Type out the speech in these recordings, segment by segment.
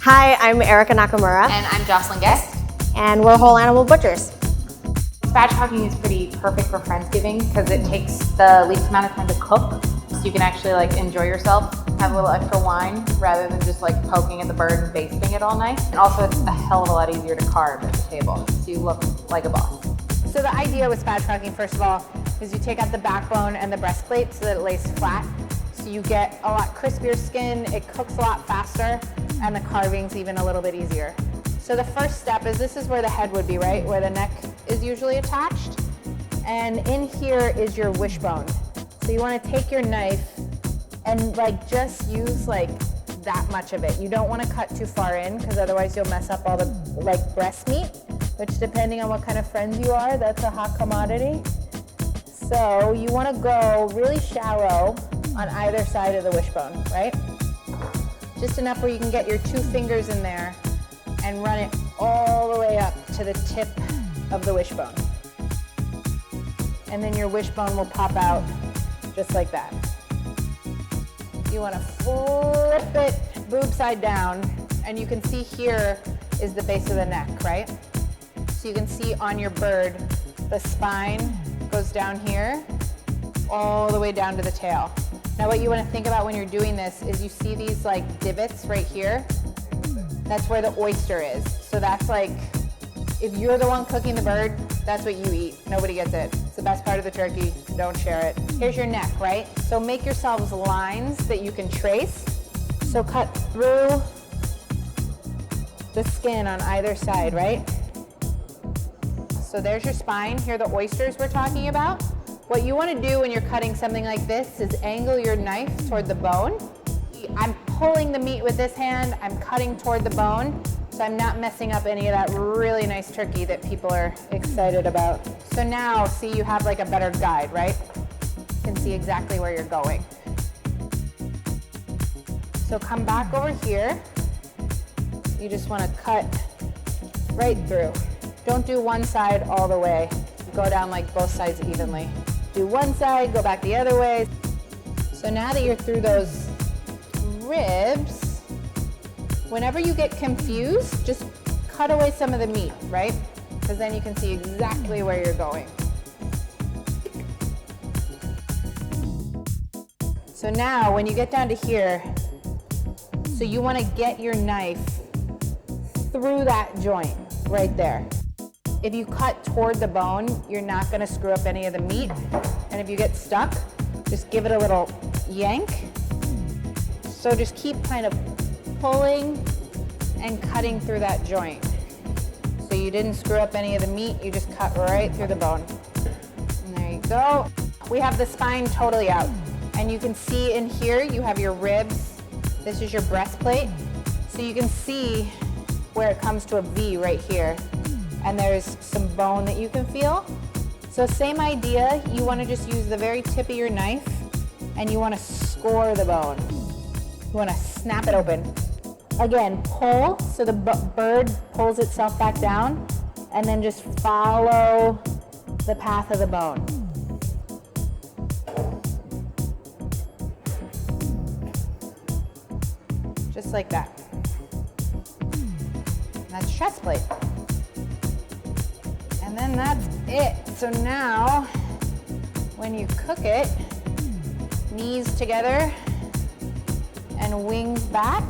Hi, I'm Erica Nakamura. And I'm Jocelyn Guest. And we're whole animal butchers. Spatchcocking is pretty perfect for Friendsgiving because it takes the least amount of time to cook. So you can actually enjoy yourself, have a little extra wine rather than just poking at the bird and basting it all night. And also it's a hell of a lot easier to carve at the table. So you look like a boss. So the idea with spatchcocking, first of all, is you take out the backbone and the breastplate so that it lays flat. So you get a lot crispier skin, it cooks a lot faster, and the carving's even a little bit easier. So the first step is, this is where the head would be, right? Where the neck is usually attached. And in here is your wishbone. So you want to take your knife and just use that much of it. You don't want to cut too far in because otherwise you'll mess up all the breast meat, which depending on what kind of friends you are, that's a hot commodity. So you want to go really shallow on either side of the wishbone, right? Just enough where you can get your 2 fingers in there and run it all the way up to the tip of the wishbone. And then your wishbone will pop out just like that. You want to flip it boob side down, and you can see here is the base of the neck, right? So you can see on your bird, the spine goes down here, all the way down to the tail. Now what you want to think about when you're doing this is you see these divots right here? That's where the oyster is. So that's if you're the one cooking the bird, that's what you eat. Nobody gets it. It's the best part of the turkey. Don't share it. Here's your neck, right? So make yourselves lines that you can trace. So cut through the skin on either side, right? So there's your spine. Here are the oysters we're talking about. What you want to do when you're cutting something like this is angle your knife toward the bone. I'm pulling the meat with this hand. I'm cutting toward the bone. So I'm not messing up any of that really nice turkey that people are excited about. So now, see, you have a better guide, right? You can see exactly where you're going. So come back over here. You just want to cut right through. Don't do one side all the way. Go down both sides evenly. Do one side, go back the other way. So now that you're through those ribs, whenever you get confused, just cut away some of the meat, right? Because then you can see exactly where you're going. So now when you get down to here, so you want to get your knife through that joint right there. If you cut toward the bone, you're not going to screw up any of the meat. And if you get stuck, just give it a little yank. So just keep kind of pulling and cutting through that joint. So you didn't screw up any of the meat, you just cut right through the bone. And there you go. We have the spine totally out. And you can see in here, you have your ribs. This is your breastplate. So you can see where it comes to a V right here. And there's some bone that you can feel. So same idea, you want to just use the very tip of your knife and you want to score the bone. You want to snap it open. Again, pull, so the bird pulls itself back down, and then just follow the path of the bone. Just like that. And that's chest plate. And then that's it. So now, when you cook it, knees together and wings back.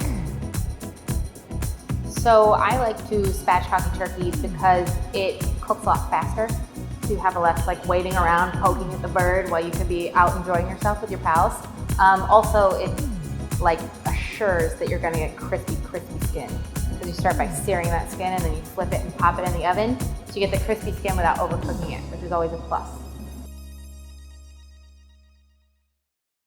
So I like to spatchcock turkeys because it cooks a lot faster. So you have less waiting around poking at the bird while you could be out enjoying yourself with your pals. Also, it assures that you're going to get crispy skin. Because you start by searing that skin and then you flip it and pop it in the oven. So you get the crispy skin without overcooking it, which is always a plus.